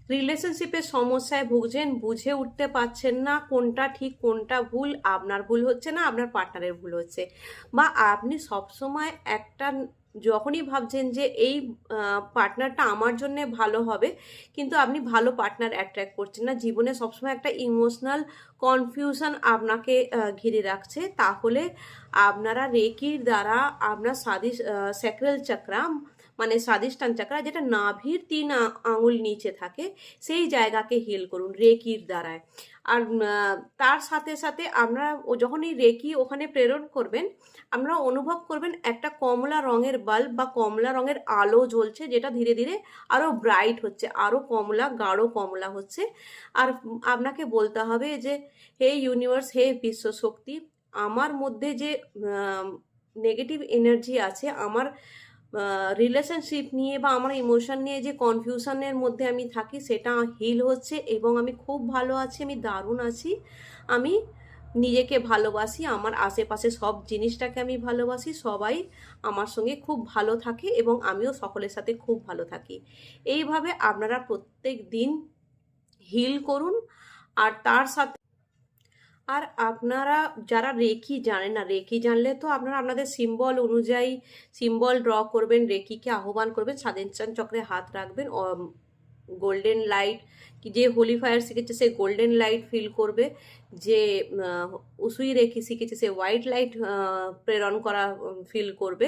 রিলেশনশিপের সমস্যায় ভুগছেন, বুঝে উঠতে পারছেন না কোনটা ঠিক কোনটা ভুল, আপনার ভুল হচ্ছে না আপনার পার্টনারের ভুল হচ্ছে, বা আপনি সবসময় একটা যখনই ভাবছেন যে এই পার্টনারটা আমার জন্যে ভালো হবে, কিন্তু আপনি ভালো পার্টনার অ্যাট্রাক্ট করছেন না, জীবনে সবসময় একটা ইমোশনাল কনফিউশন আপনাকে ঘিরে রাখছে, তাহলে আপনারা রেকির দ্বারা আপনার স্যাক্রাল চাকরা মানে স্বাদিষ্টান চাকরা, যেটা নাভির 3 আঙুল নিচে থাকে, সেই জায়গাকে হিল করুন রেকির দ্বারায়। আর তার সাথে সাথে আপনারা যখন এই রেকি ওখানে প্রেরণ করবেন, আপনারা অনুভব করবেন একটা কমলা রঙের বাল্ব বা কমলা রঙের আলো জ্বলছে, যেটা ধীরে ধীরে আরো ব্রাইট হচ্ছে, আরো কমলা গাঢ় কমলা হচ্ছে। আর আপনাকে বলতে হবে যে হে ইউনিভার্স, হে বিশ্ব শক্তি, আমার মধ্যে যে নেগেটিভ এনার্জি আছে, আমার রিলেশনশিপ নিয়ে বা আমার ইমোশন নিয়ে যে কনফিউশনের মধ্যে আমি থাকি, সেটা হিল হচ্ছে এবং আমি খুব ভালো আছি, আমি দারুণ আছি, আমি নিজেকে ভালোবাসি, আমার আশেপাশে সব জিনিসটাকে আমি ভালোবাসি, সবাই আমার সঙ্গে খুব ভালো থাকে এবং আমিও সকলের সাথে খুব ভালো থাকি। এইভাবে আপনারা প্রত্যেক দিন হিল করুন। আর তার সাথে আর আপনারা যারা রেকি জানেন না, রেকি জানলে তো আপনারা আপনাদের সিম্বল অনুযায়ী সিম্বল ড্র করবেন, রেকিকে আহ্বান করবেন, স্বাধিষ্ঠান চক্রে হাত রাখবেন, গোল্ডেন লাইট, যে হোলি ফায়ার শিখেছে সে গোল্ডেন লাইট ফিল করবে, যে উসুই রেকি শিখেছে সে হোয়াইট লাইট প্রেরণ করা ফিল করবে।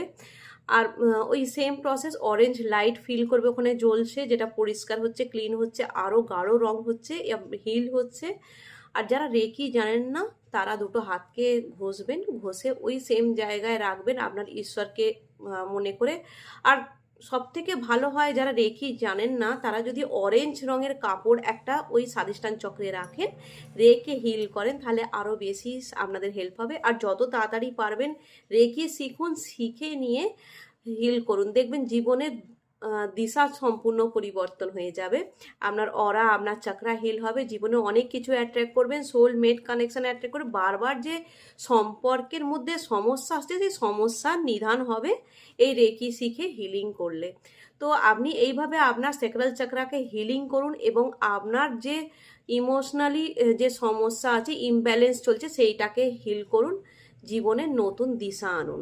আর ওই same process orange light fill করবে ওখানে জ্বলছে, যেটা পরিষ্কার হচ্ছে, ক্লিন হচ্ছে, আরও গাঢ় রং হচ্ছে, হিল হচ্ছে। আর যারা রেকি জানেন না, তারা দুটো হাতকে ঘষবেন, ঘষে ওই সেম জায়গায় রাখবেন আপনার ঈশ্বরকে মনে করে। আর সব থেকে ভালো হয়, যারা রেকি জানেন না তারা যদি অরেঞ্জ রঙের কাপড় একটা ওই স্বাধিষ্ঠান চক্রে রাখেন, রেকে হিল করেন, তাহলে আরও বেশি আপনাদের হেল্প হবে। আর যত তাড়াতাড়ি পারবেন রেকি শিখুন, শিখে নিয়ে হিল করুন, দেখবেন জীবনের দিশা সম্পূর্ণ পরিবর্তন হয়ে যাবে। আপনার অরা, আপনার চাকরা হিল হবে, জীবনে অনেক কিছু অ্যাট্রাক্ট করবেন, সোলমেট কানেকশন অ্যাট্রাক্ট করে, বারবার যে সম্পর্কের মধ্যে সমস্যা আসছে সেই সমস্যার নিদান হবে এই রেকি শিখে হিলিং করলে। তো আপনি এইভাবে আপনার স্যাক্রাল চাকরাকে হিলিং করুন এবং আপনার যে ইমোশনালি যে সমস্যা আছে, ইমব্যালেন্স চলছে, সেইটাকে হিল করুন, জীবনে নতুন দিশা আনুন।